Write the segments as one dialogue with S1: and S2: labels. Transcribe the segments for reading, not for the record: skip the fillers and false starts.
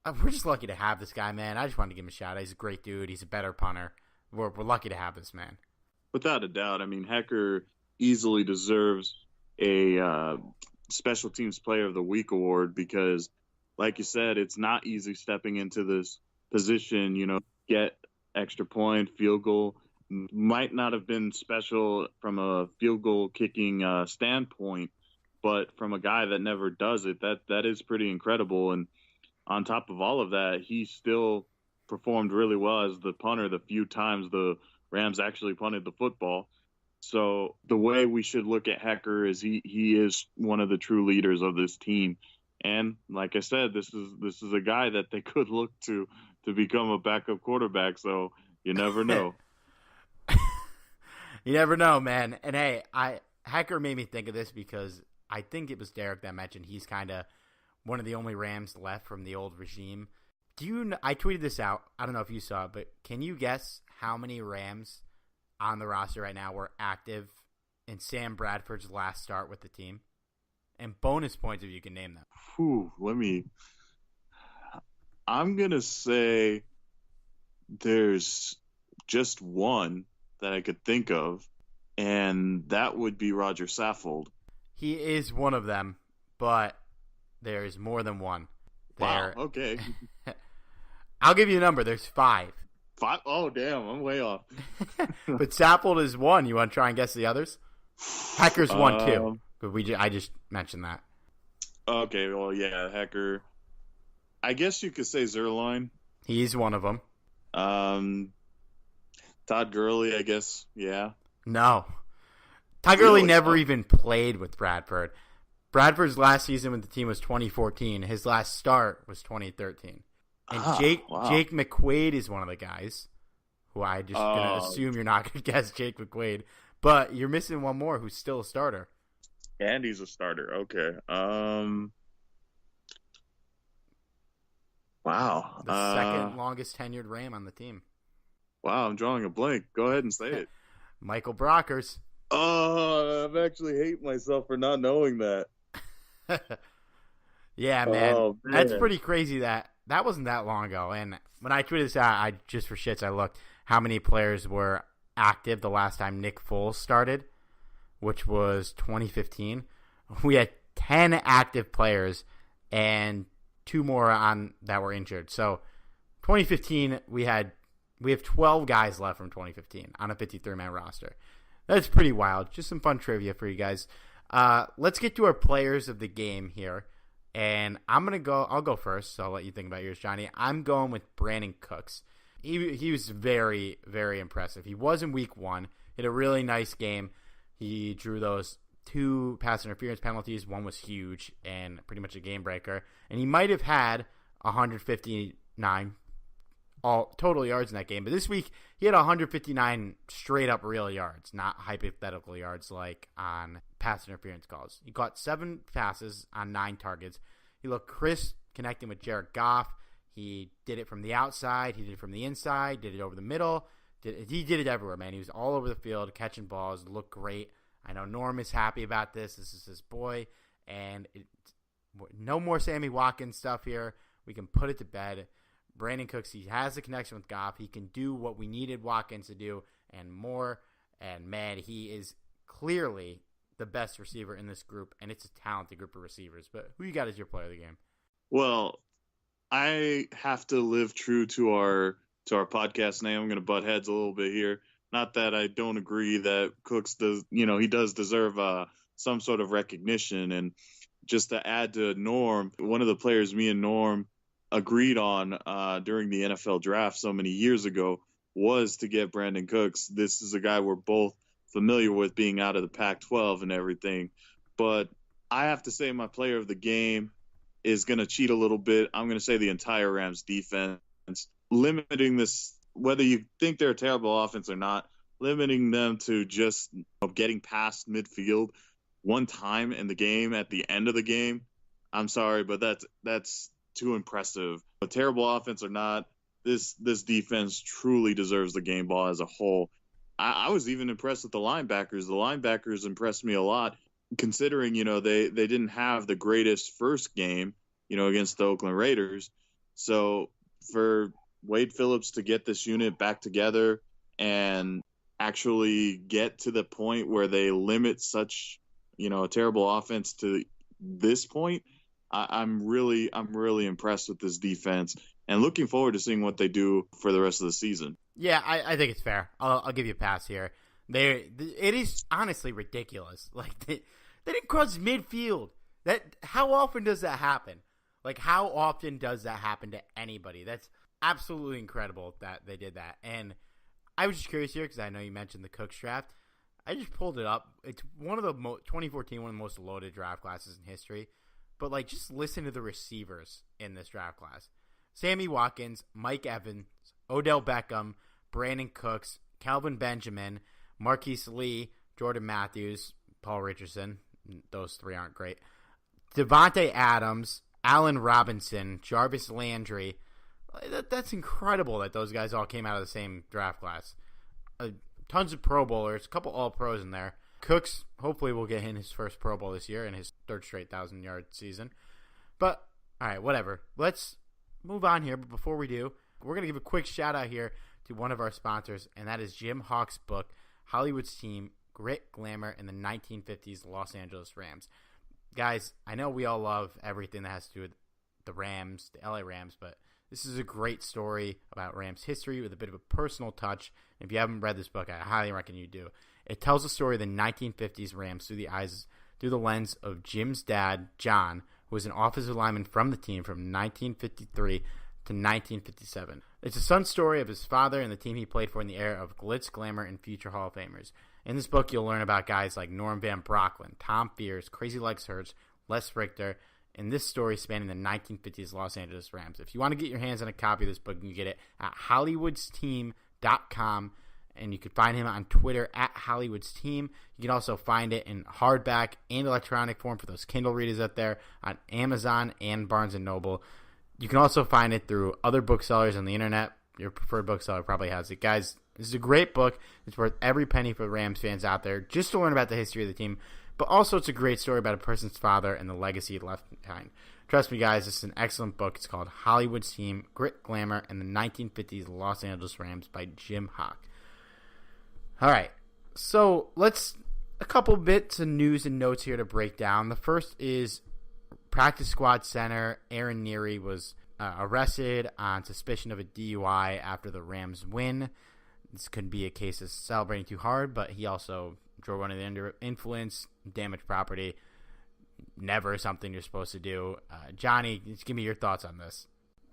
S1: We're just lucky to have this guy, man. I just wanted to give him a shout out. He's a great dude. He's a better punter. We're lucky to have this man.
S2: Without a doubt. I mean, Hecker easily deserves a Special Teams Player of the Week award because, like you said, it's not easy stepping into this position, get extra point, field goal. Might not have been special from a field goal kicking standpoint, but from a guy that never does it, that is pretty incredible. And on top of all of that, he still performed really well as the punter the few times the Rams actually punted the football. So the way we should look at Hecker is he is one of the true leaders of this team. And like I said, this is a guy that they could look to become a backup quarterback. So you never know.
S1: You never know, man. And hey, Hecker made me think of this because I think it was Derek that mentioned he's kind of one of the only Rams left from the old regime. I tweeted this out. I don't know if you saw it, but can you guess how many Rams on the roster right now were active in Sam Bradford's last start with the team? And bonus points if you can name them.
S2: I'm going to say there's just one that I could think of, and that would be Roger Saffold.
S1: He is one of them, but there's more than one.
S2: Wow, okay.
S1: I'll give you a number. There's 5.
S2: 5? Oh, damn, I'm way off.
S1: But Saffold is 1. You want to try and guess the others? Hecker's 1, too. But I just mentioned that.
S2: Okay, well, yeah, Hecker. I guess you could say Zerline.
S1: He's one of them.
S2: Todd Gurley, I guess, yeah.
S1: No. Todd Gurley never even played with Bradford. Bradford's last season with the team was 2014. His last start was 2013. And Jake McQuaid is one of the guys who I just going to assume you're not going to guess Jake McQuaid. But you're missing one more who's still a starter.
S2: And he's a starter. Okay. Wow.
S1: The second longest tenured Ram on the team.
S2: Wow, I'm drawing a blank. Go ahead and say it.
S1: Michael Brockers.
S2: Oh, I actually hate myself for not knowing that.
S1: Yeah, man. Oh, man. That's pretty crazy that wasn't that long ago. And when I tweeted this out, just for shits, I looked how many players were active the last time Nick Foles started, which was 2015. We had 10 active players and 2 more on that were injured. So 2015, we have 12 guys left from 2015 on a 53-man roster. That's pretty wild. Just some fun trivia for you guys. Let's get to our players of the game here. And I'll go first, so I'll let you think about yours, Johnny. I'm going with Brandon Cooks. He was very, very impressive. He was in week 1. He had a really nice game. He drew those 2 pass interference penalties. One was huge and pretty much a game breaker. And he might have had 159 all total yards in that game. But this week, he had 159 straight up real yards, not hypothetical yards like on pass interference calls. He caught 7 passes on 9 targets. He looked crisp connecting with Jared Goff. He did it from the outside. He did it from the inside. Did it over the middle. He did it everywhere, man. He was all over the field, catching balls. Looked great. I know Norm is happy about this. This is his boy. And no more Sammy Watkins stuff here. We can put it to bed. Brandon Cooks, he has a connection with Goff. He can do what we needed Watkins to do and more. And, man, he is clearly the best receiver in this group, and it's a talented group of receivers. But who you got as your player of the game?
S2: Well, I have to live true to our podcast name. I'm going to butt heads a little bit here. Not that I don't agree that Cooks does, he does deserve some sort of recognition. And just to add to Norm, one of the players me and Norm agreed on during the NFL draft so many years ago was to get Brandon Cooks. This is a guy we're both familiar with, being out of the Pac-12 and everything. But I have to say my player of the game is going to cheat a little bit. I'm going to say the entire Rams defense. Limiting this, whether you think they're a terrible offense or not, limiting them to just getting past midfield one time in the game at the end of the game. I'm sorry, but that's too impressive. A terrible offense or not, this defense truly deserves the game ball as a whole. I was even impressed with the linebackers. The linebackers impressed me a lot, considering, they didn't have the greatest first game, against the Oakland Raiders. So for Wade Phillips to get this unit back together and actually get to the point where they limit such, a terrible offense to this point, I'm really impressed with this defense and looking forward to seeing what they do for the rest of the season.
S1: Yeah, I think it's fair. I'll give you a pass here. It is honestly ridiculous. Like they didn't cross midfield. How often does that happen? Like how often does that happen to anybody? That's absolutely incredible that they did that. And I was just curious here because I know you mentioned the Cooks draft. I just pulled it up. It's one of the 2014, one of the most loaded draft classes in history. But like, just listen to the receivers in this draft class: Sammy Watkins, Mike Evans, Odell Beckham, Brandon Cooks, Calvin Benjamin, Marquise Lee, Jordan Matthews, Paul Richardson. Those three aren't great. Devontae Adams, Allen Robinson, Jarvis Landry. That's incredible that those guys all came out of the same draft class. Tons of Pro Bowlers, a couple All-Pros in there. Cooks hopefully will get in his first Pro Bowl this year in his third straight 1,000-yard season. But, all right, whatever. Let's move on here. But before we do, we're going to give a quick shout-out here to one of our sponsors, and that is Jim Hawk's book, Hollywood's Team, Grit, Glamour, in the 1950s Los Angeles Rams. Guys, I know we all love everything that has to do with the Rams, the LA Rams, but this is a great story about Rams history with a bit of a personal touch. If you haven't read this book, I highly recommend you do. It tells the story of the 1950s Rams through the lens of Jim's dad, John, who was an offensive lineman from the team from 1953 to 1957. It's a son story of his father and the team he played for in the era of glitz, glamour, and future Hall of Famers. In this book, you'll learn about guys like Norm Van Brocklin, Tom Fears, Crazy Legs Hurts, Les Richter, and this story spanning the 1950s Los Angeles Rams. If you want to get your hands on a copy of this book, you can get it at Hollywood'sTeam.com, and you can find him on Twitter at Hollywood'sTeam. You can also find it in hardback and electronic form for those Kindle readers out there on Amazon and Barnes & Noble. You can also find it through other booksellers on the internet. Your preferred bookseller probably has it. Guys, this is a great book. It's worth every penny for Rams fans out there just to learn about the history of the team. But also it's a great story about a person's father and the legacy he left behind. Trust me, guys, this is an excellent book. It's called Hollywood's Team, Grit, Glamour, and the 1950s Los Angeles Rams by Jim Hawk. All right, so a couple bits of news and notes here to break down. The first is practice squad center Aaron Neary was arrested on suspicion of a DUI after the Rams win. This could be a case of celebrating too hard, but he also drove under the influence, damaged property. Never something you're supposed to do. Johnny, just give me your thoughts on this.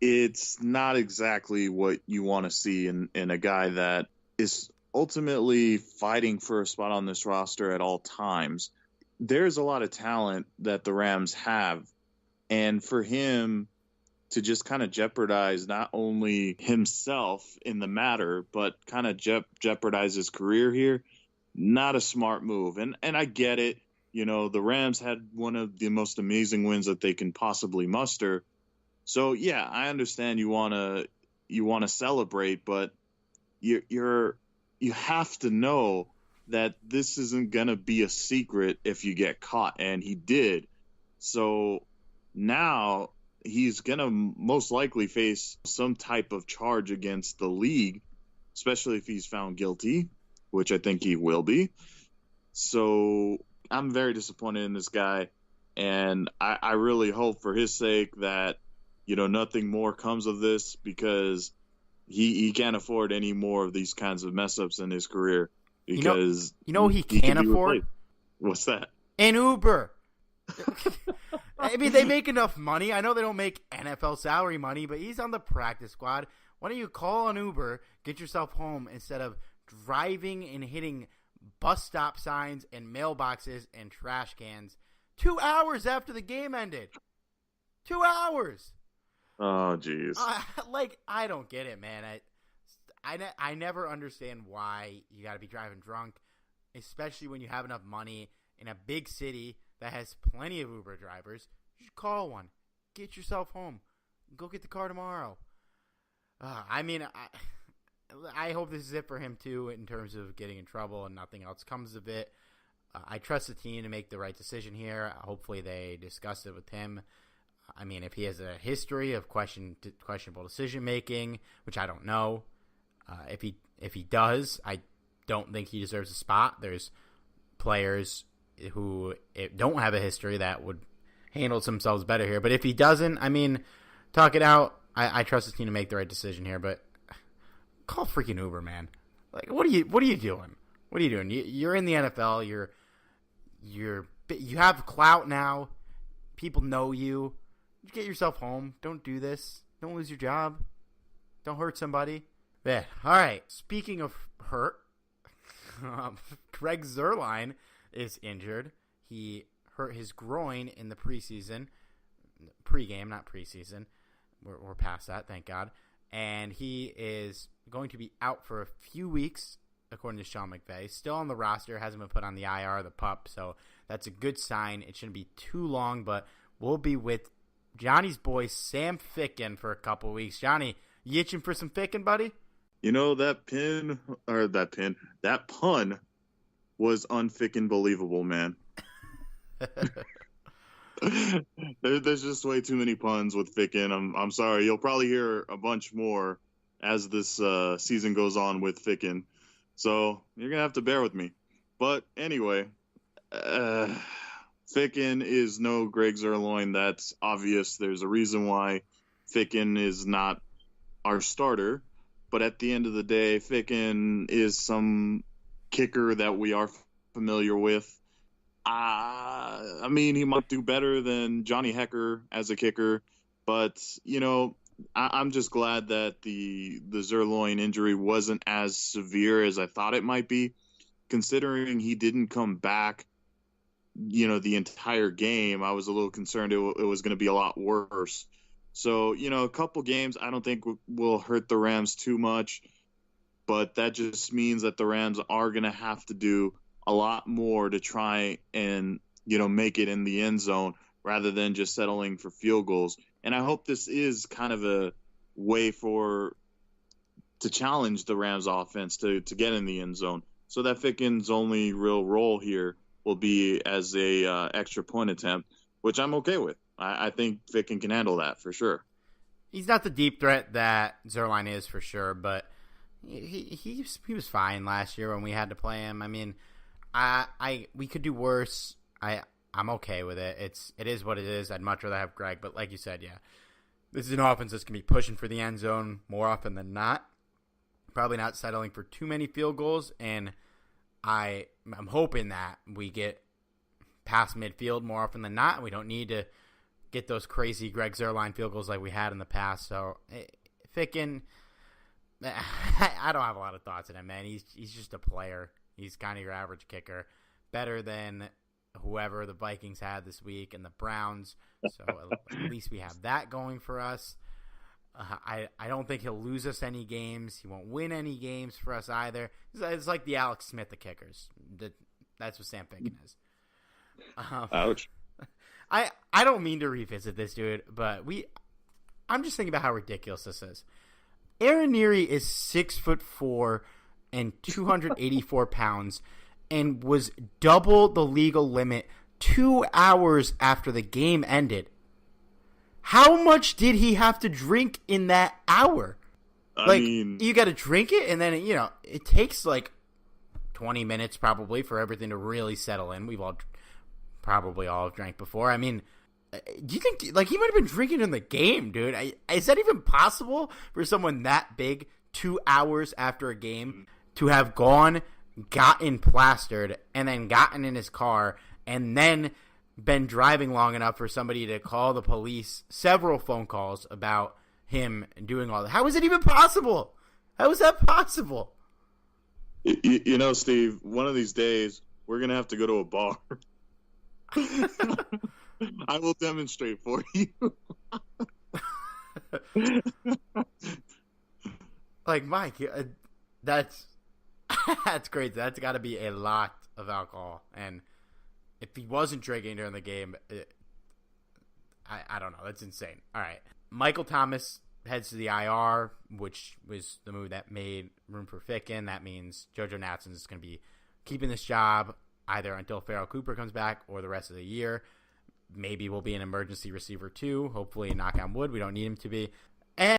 S2: It's not exactly what you want to see in a guy that is ultimately fighting for a spot on this roster at all times. There's a lot of talent that the Rams have, and for him to just kind of jeopardize not only himself in the matter, but kind of jeopardize his career here, not a smart move. And I get it. The Rams had one of the most amazing wins that they can possibly muster. So yeah, I understand you want to celebrate, but you have to know that this isn't going to be a secret if you get caught, and he did. So now he's going to most likely face some type of charge against the league, especially if he's found guilty, which I think he will be. So I'm very disappointed in this guy, and I really hope for his sake that, nothing more comes of this, because he can't afford any more of these kinds of mess ups in his career. Because
S1: he can't afford?
S2: What's that?
S1: An Uber. I mean, they make enough money. I know they don't make NFL salary money, but he's on the practice squad. Why don't you call an Uber, get yourself home, instead of driving and hitting bus stop signs and mailboxes and trash cans 2 hours after the game ended? 2 hours.
S2: Oh, jeez.
S1: I don't get it, man. I never understand why you got to be driving drunk, especially when you have enough money in a big city that has plenty of Uber drivers. You should call one. Get yourself home. Go get the car tomorrow. I hope this is it for him, too, in terms of getting in trouble and nothing else comes of it. I trust the team to make the right decision here. Hopefully they discuss it with him. I mean, if he has a history of questionable decision making, which I don't know, if he does, I don't think he deserves a spot. There's players who don't have a history that would handle themselves better here. But if he doesn't, I mean, talk it out. I trust his team to make the right decision here. But call freaking Uber, man. Like, what are you doing? What are you doing? You're in the NFL. You have clout now. People know you. Get yourself home. Don't do this. Don't lose your job. Don't hurt somebody. Yeah. All right. Speaking of hurt, Greg Zuerlein is injured. He hurt his groin in the pregame, not preseason. We're past that, thank God. And he is going to be out for a few weeks, according to Sean McVay. Still on the roster, hasn't been put on the IR, the PUP, so that's a good sign. It shouldn't be too long, but we'll be with Johnny's boy, Sam Ficken, for a couple of weeks. Johnny, you itching for some Ficken, buddy?
S2: You know, that pun was unfickin' believable, man. There's just way too many puns with Ficken. I'm sorry. You'll probably hear a bunch more as this season goes on with Ficken. So you're going to have to bear with me. But anyway, Ficken is no Greg Zuerlein. That's obvious. There's a reason why Ficken is not our starter. But at the end of the day, Ficken is some kicker that we are familiar with. I mean, he might do better than Johnny Hekker as a kicker. But, you know, I'm just glad that the Zuerlein injury wasn't as severe as I thought it might be, considering he didn't come back, you know, the entire game. I was a little concerned it was going to be a lot worse. So, you know, a couple games I don't think will hurt the Rams too much, but that just means that the Rams are going to have to do a lot more to try and, you know, make it in the end zone rather than just settling for field goals. And I hope this is kind of a way to challenge the Rams offense to get in the end zone, so that Ficken's only real role here will be as a extra point attempt, which I'm okay with. I think Ficken can handle that for sure.
S1: He's not the deep threat that Zuerlein is for sure, but he was fine last year when we had to play him. I mean, we could do worse. I'm okay with it. It is what it is. I'd much rather have Greg, but like you said, yeah, this is an offense that's gonna be pushing for the end zone more often than not. Probably not settling for too many field goals, and I'm hoping that we get past midfield more often than not. We don't need to get those crazy Greg Zuerlein field goals like we had in the past. So Ficken, I don't have a lot of thoughts on him, man. He's just a player. He's kind of your average kicker, better than whoever the Vikings had this week and the Browns. So at least we have that going for us. I don't think he'll lose us any games. He won't win any games for us either. It's like the Alex Smith of kickers. That's what Sam Ficken is.
S2: Ouch.
S1: I don't mean to revisit this, dude, but I'm just thinking about how ridiculous this is. Aaron Neary is 6'4" and 284 pounds and was double the legal limit 2 hours after the game ended. How much did he have to drink in that hour?
S2: I mean,
S1: you got to drink it, and then, you know, it takes like 20 minutes probably for everything to really settle in. We've all probably all drank before. I mean, do you think, like, he might have been drinking in the game, dude? Is that even possible for someone that big 2 hours after a game to have gotten plastered, and then gotten in his car, and then been driving long enough for somebody to call the police, several phone calls about him doing all that? How is it even possible? How is that possible?
S2: You know, Steve, one of these days, we're going to have to go to a bar. I will demonstrate for you.
S1: Like, Mike, that's crazy. That's got to be a lot of alcohol. And if he wasn't drinking during the game, I don't know. That's insane. All right. Michael Thomas heads to the IR, which was the move that made room for Ficken. That means JoJo Natson is going to be keeping this job either until Farrell Cooper comes back or the rest of the year. maybe will be an emergency receiver too. Hopefully, knock on wood, we don't need him to be. And